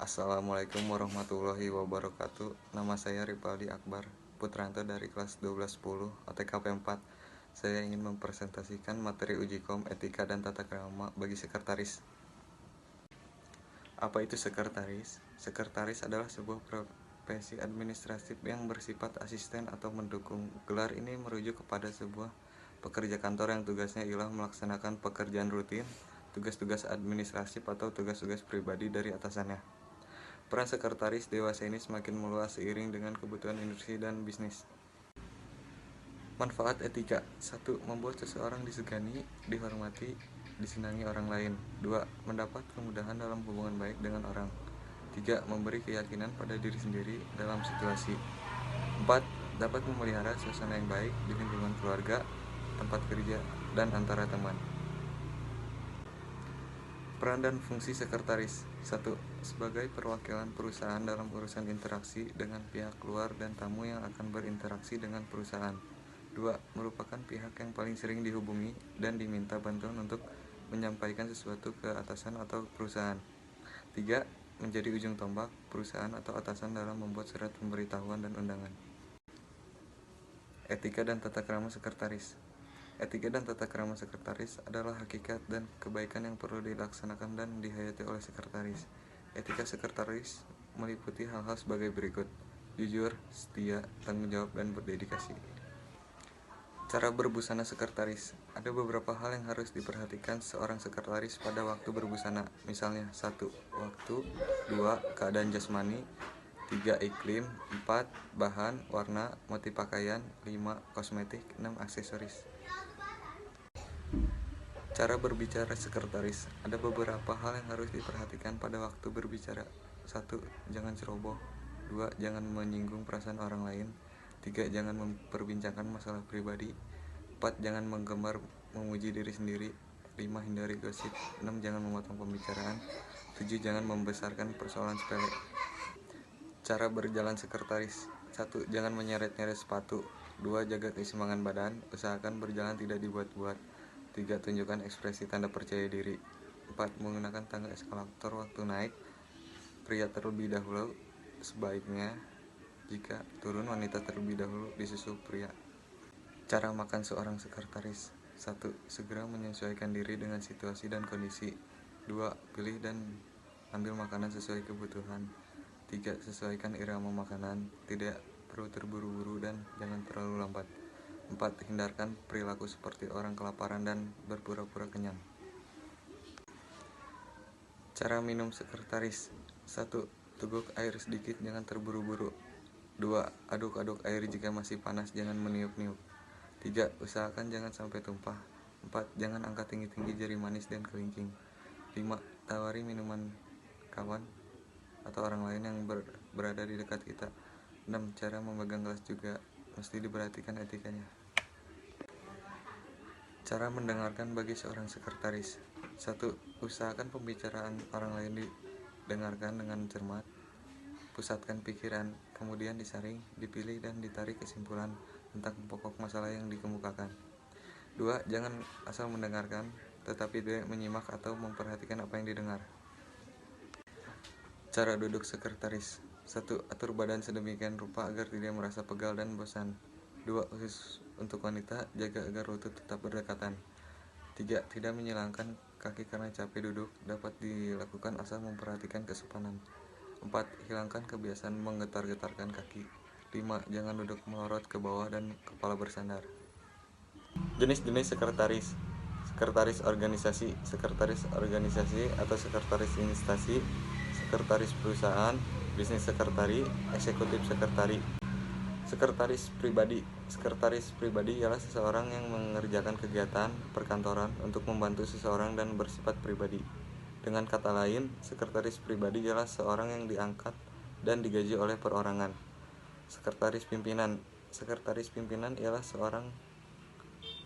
Assalamualaikum warahmatullahi wabarakatuh. Nama saya Ripaldi Akbar Putranto dari kelas 1210 OTKP 4. Saya ingin mempresentasikan materi uji kom etika dan tata krama bagi sekretaris. Apa itu sekretaris? Sekretaris adalah sebuah profesi administratif yang bersifat asisten atau mendukung. Gelar ini merujuk kepada sebuah pekerja kantor yang tugasnya ialah melaksanakan pekerjaan rutin, tugas-tugas administratif atau tugas-tugas pribadi dari atasannya. Peran sekretaris dewasa ini semakin meluas seiring dengan kebutuhan industri dan bisnis. Manfaat etika. 1. Membuat seseorang disegani, dihormati, disenangi orang lain. 2. Mendapat kemudahan dalam hubungan baik dengan orang. 3. Memberi keyakinan pada diri sendiri dalam situasi. 4. Dapat memelihara suasana yang baik di lingkungan keluarga, tempat kerja, dan antara teman. Peran dan fungsi sekretaris. 1. Sebagai perwakilan perusahaan dalam urusan interaksi dengan pihak luar dan tamu yang akan berinteraksi dengan perusahaan. 2. Merupakan pihak yang paling sering dihubungi dan diminta bantuan untuk menyampaikan sesuatu ke atasan atau perusahaan. 3. Menjadi ujung tombak perusahaan atau atasan dalam membuat surat pemberitahuan dan undangan. Etika dan tata krama sekretaris. Etika dan tata krama sekretaris adalah hakikat dan kebaikan yang perlu dilaksanakan dan dihayati oleh sekretaris. Etika sekretaris meliputi hal-hal sebagai berikut: jujur, setia, tanggung jawab, dan berdedikasi. Cara berbusana sekretaris. Ada beberapa hal yang harus diperhatikan seorang sekretaris pada waktu berbusana. Misalnya, 1. Waktu. 2. Keadaan jasmani. 3. Iklim. 4. Bahan, warna, motif pakaian. 5. Kosmetik. 6. Aksesoris. Cara berbicara sekretaris. Ada beberapa hal yang harus diperhatikan pada waktu berbicara. 1. Jangan ceroboh. 2. Jangan menyinggung perasaan orang lain. 3. Jangan memperbincangkan masalah pribadi. 4. Jangan menggemar memuji diri sendiri. 5. Hindari gosip. 6. Jangan memotong pembicaraan. 7. Jangan membesarkan persoalan sepele. Cara berjalan sekretaris. 1. Jangan menyeret-nyeret sepatu. 2. Jaga keseimbangan badan. Usahakan berjalan tidak dibuat-buat. 3. Tunjukkan ekspresi tanda percaya diri. 4. Menggunakan tangga eskalator waktu naik. Pria terlebih dahulu. Sebaiknya jika turun, wanita terlebih dahulu disusul pria. Cara makan seorang sekretaris. 1. Segera menyesuaikan diri dengan situasi dan kondisi. 2. Pilih dan ambil makanan sesuai kebutuhan. 3. Sesuaikan irama makanan. Tidak perlu terburu-buru dan jangan terlalu lambat. 4. Hindarkan perilaku seperti orang kelaparan dan berpura-pura kenyang. Cara minum sekretaris. 1. Teguk air sedikit, jangan terburu-buru. 2. Aduk-aduk air jika masih panas, jangan meniup-niup. 3. Usahakan jangan sampai tumpah. 4. Jangan angkat tinggi-tinggi jari manis dan kelingking. 5. Tawari minuman kawan atau orang lain yang berada di dekat kita. 6. Cara memegang gelas juga mesti diperhatikan etikanya. Cara mendengarkan bagi seorang sekretaris. 1. Usahakan pembicaraan orang lain didengarkan dengan cermat. Pusatkan pikiran, kemudian disaring, dipilih, dan ditarik kesimpulan tentang pokok masalah yang dikemukakan. 2. Jangan asal mendengarkan, tetapi tidak menyimak atau memperhatikan apa yang didengar. Cara duduk sekretaris. 1. Atur badan sedemikian rupa agar tidak merasa pegal dan bosan. 2. Khusus untuk wanita, jaga agar lutut tetap berdekatan. 3. Tidak menyilangkan kaki karena capek duduk, dapat dilakukan asal memperhatikan kesopanan. 4. Hilangkan kebiasaan menggetar-getarkan kaki. 5. Jangan duduk melorot ke bawah dan kepala bersandar. Jenis-jenis sekretaris. Sekretaris organisasi, sekretaris organisasi atau sekretaris instansi, sekretaris perusahaan, bisnis sekretari, eksekutif sekretari. Sekretaris pribadi. Sekretaris pribadi ialah seseorang yang mengerjakan kegiatan perkantoran untuk membantu seseorang dan bersifat pribadi. Dengan kata lain, sekretaris pribadi ialah seorang yang diangkat dan digaji oleh perorangan. Sekretaris pimpinan. Sekretaris pimpinan ialah seorang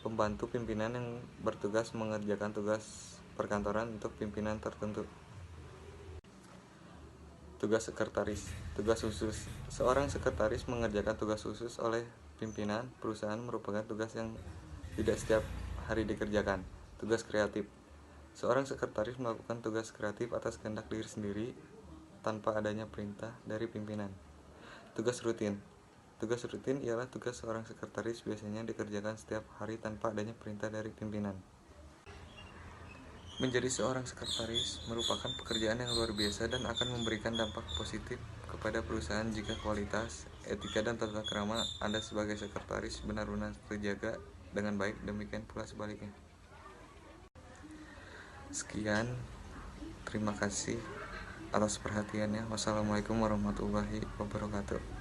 pembantu pimpinan yang bertugas mengerjakan tugas perkantoran untuk pimpinan tertentu. Tugas sekretaris. Tugas khusus. Seorang sekretaris mengerjakan tugas khusus oleh pimpinan perusahaan merupakan tugas yang tidak setiap hari dikerjakan. Tugas kreatif. Seorang sekretaris melakukan tugas kreatif atas kehendak diri sendiri tanpa adanya perintah dari pimpinan. Tugas rutin. Tugas rutin ialah tugas seorang sekretaris biasanya dikerjakan setiap hari tanpa adanya perintah dari pimpinan. Menjadi seorang sekretaris merupakan pekerjaan yang luar biasa dan akan memberikan dampak positif kepada perusahaan jika kualitas, etika, dan tata krama Anda sebagai sekretaris benar-benar terjaga dengan baik, demikian pula sebaliknya. Sekian, terima kasih atas perhatiannya. Wassalamualaikum warahmatullahi wabarakatuh.